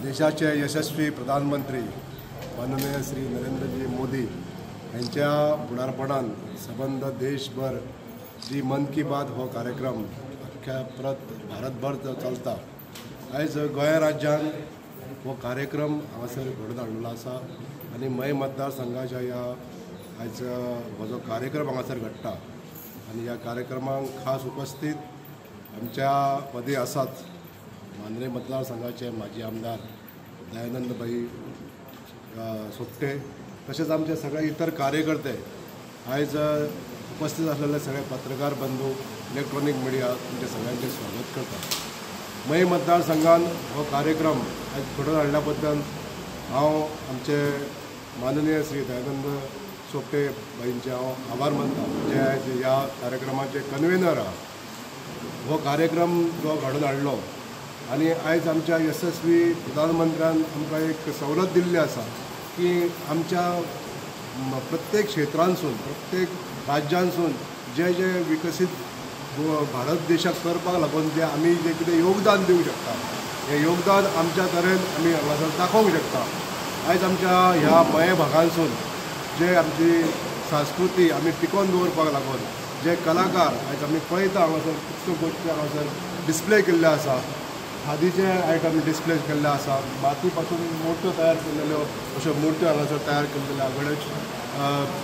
देशाचे यशस्वी प्रधानमंत्री माननीय श्री नरेंद्रजी मोदी यांच्या फुडारपणान संबंध देशभर जी मन की बात हो कार्यक्रम अख्ख्या भारतभर चलता। आयज गोंय राज्यान हो कार्यक्रम हांगासर घडोवन हाडलेलो आसा आनी मय मतदारसंघाच्या ह्या आयज हो जो कार्यक्रम हांगासर घडटा आनी ह्या कार्यक्रमाक खास उपस्थित आमच्या मदीं आसात मांद्रे मतदारसंघाचे माजी आमदार दयानंद भाई सोपटे, तशेंच आमचे सगळे इतर कार्यकर्ते, आयज उपस्थित असलेले सगळे पत्रकार बंधू, इलेक्ट्रॉनिक मिडिया, तुमचे सगळ्यांचे स्वागत करता। मय मतदारसंघान हो कार्यक्रम आज घडोवन हाडल्या बद्दल हांव आमचे माननीय श्री दयानंद सोपटे भाईंचे हांव आभार मानता, जे आयज ह्या कार्यक्रमाचे कन्वेनर आहा। हो कार्यक्रम जो घडोवन हाडलो आनी आयज आमच्या यशस्वी प्रधानमंत्र्यान आमकां एक सवलत दिल्ली आसा की आमच्या प्रत्येक क्षेत्रांसून, प्रत्येक राज्यांसून जे जे विकसीत भारत देशाक करपाक लागून जे आमी जे कितें योगदान दिवंक शकता, हें योगदान आमच्या तरेन आमी हांगासर दाखोवंक शकता। आयज आमच्या ह्या मये भागांसून जे आमची संस्कृती आमी टिकोवन दवरपाक लागून जे कलाकार आयज आमी पळयता हांगासर कितल्यो गोश्टी हांगासर डिस्प्ले केल्ले आसा, खादीचे आयटम डिस्प्ले केल्ले आसा, माती पासून मुर्त्यो तयार केल्ल्यो अश्यो मुर्त्यो हांगासर तयार केल्ल्यो, गणेश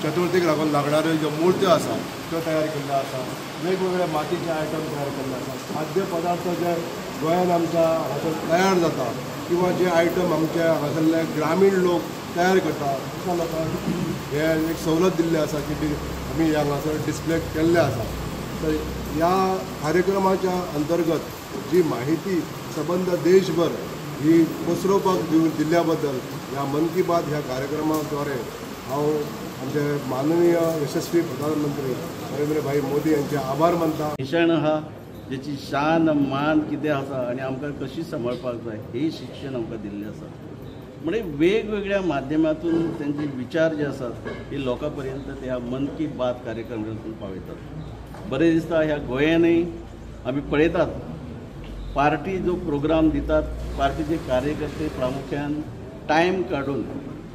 चतुर्थीक लागून लागणाऱ्यो ज्यो मुर्त्यो आसा त्यो तयार केल्ल्यो आसा, वेगवेगळे मातीचे आयटम तयार केल्ले आसा, खाद्य पदार्थ जे गोंयांत आमच्या हांगासर तयार जाता किंवा जे आयटम आमचे हांगासरले ग्रामीण लोक तयार करता, अशा लोकांक हे एक सवलत दिल्ली आसा की आमी हांगासर डिस्प्ले केल्ले आसा। तर ह्या कार्यक्रमाच्या अंतर्गत जी माहिती संबंध देशभर ही पसरोवपाक दिल्ल्या बद्दल ह्या मन की बात ह्या कार्यक्रमाद्वारे हांव आमचे माननीय यशस्वी प्रधानमंत्री नरेंद्र भाई मोदी यांचे आभार मानता। शिक्षण हा ज्याची शान मान कितें आसा आनी आमकां कशी सांबाळपाक जाय हे शिक्षण आमकां दिल्लें आसा। म्हणजे वेगवेगळ्या माध्यमातून त्यांचे विचार जे असतात हे लोकांपर्यंत ते ह्या मन की बात कार्यक्रमातून पावयतात। बरें दिसता ह्या गोंयांतय आमी पळयतात पार्टी जो प्रोग्राम दितात, पार्टीचे कार्यकर्ते प्रामुख्यान टायम काढून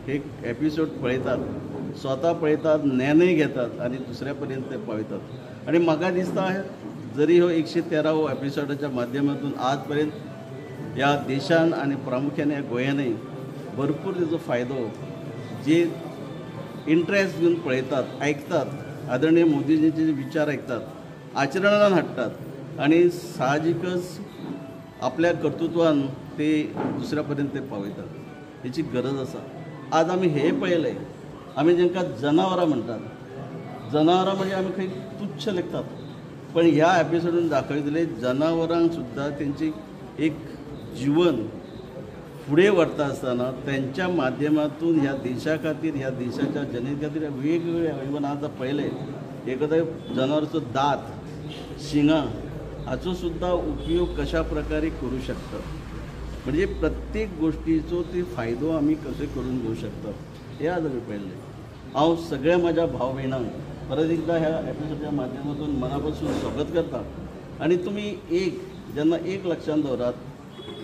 एक एपिसोड पळयतात, स्वता पळयतात, ज्ञानय घेतात आणि दुसऱ्यापर्यंत ते पावयतात। आणि म्हाका दिसता जरी हो 113वो एपिसोडाच्या माध्यमातून आजपर्यंत ह्या देशान आणि प्रामुख्यान ह्या गोंयांतय भरपूर तेजो फायदो जे इंट्रेस्ट घेवन पळयतात, आयकतात, आदरणीय मोदीजींचे जे विचार आयकतात, आचरणान हाडटात आणि साहजिकच आपल्या कर्तृत्वान ते दुसऱ्यापर्यंत ते पावयतात। हेची गरज आसा। आज आमी हे पळयलें, आमी जेंकां जनावरां म्हणटात, जनावरां म्हणजे आमी खंय तुच्छ लेखतात, पण ह्या एपिसोडान दाखयतले जनावरांक सुद्दां तेंची एक जीवन फुडें व्हरता आसतना त्यांच्या माध्यमातून ह्या देशा खातीर, ह्या देशाच्या जनते खातीर वेगवेगळे इवन आज पळयले एखाद्या जनावराचो दात, शिंगां हाचो सुद्धा उपयोग कशा प्रकारे करू शकतात, म्हणजे प्रत्येक गोष्टीचो ते फायदो आमी कसे करून घेऊ शकतात हे आज आमी पळयलें। हांव सगळ्या माझ्या भाव भयणांक परत एकदा ह्या एपिसोडच्या माध्यमातून मनापासून स्वागत करता। आणि तुम्ही जेन्ना एक लक्षात दवरात,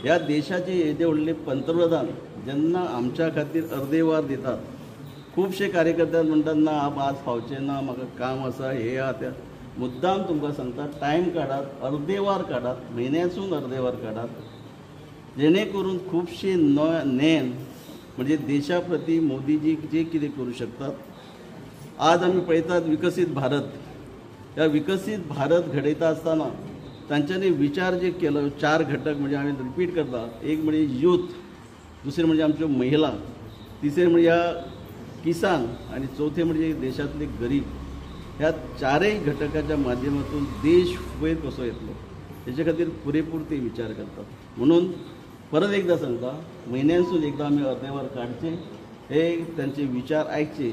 ह्या देशाचे येदे व्हडले पंतप्रधान जेन्ना आमच्या खातीर अर्देवार दितात, खुबशे कार्यकर्ते म्हणटात ना आज फावचे ना, म्हाका काम आसा, हे आहा ते, मुद्दाम तुमकां सांगता टायम काडात, अर्देवार काडात, म्हयन्यासून अर्देवार काडात, जेणे करून खुबशे नेन म्हणजे देशा प्रती मोदीजी जे कितें करू शकतात। आज आमी पळयतात विकसीत भारत, ह्या विकसीत भारत घडयता आसतना तांच्यांनी विचार जे केलो 4 घटक म्हणजे हांवें रिपीट करता, एक म्हणजे यूथ, दुसरे म्हणजे आमच्यो महिला, तिसरे म्हणजे ह्या किसान आणि चौथे म्हणजे देशातले गरीब। ह्या 4य घटकाच्या माध्यमातून देश वयर कसो येतलो हेचे खातीर पुरेपूर ते विचार करतात। म्हणून परत एकदा सांगता, म्हयन्यासून एकदा आमी अर्देवार काडचे, हे त्यांचे विचार आयकचे।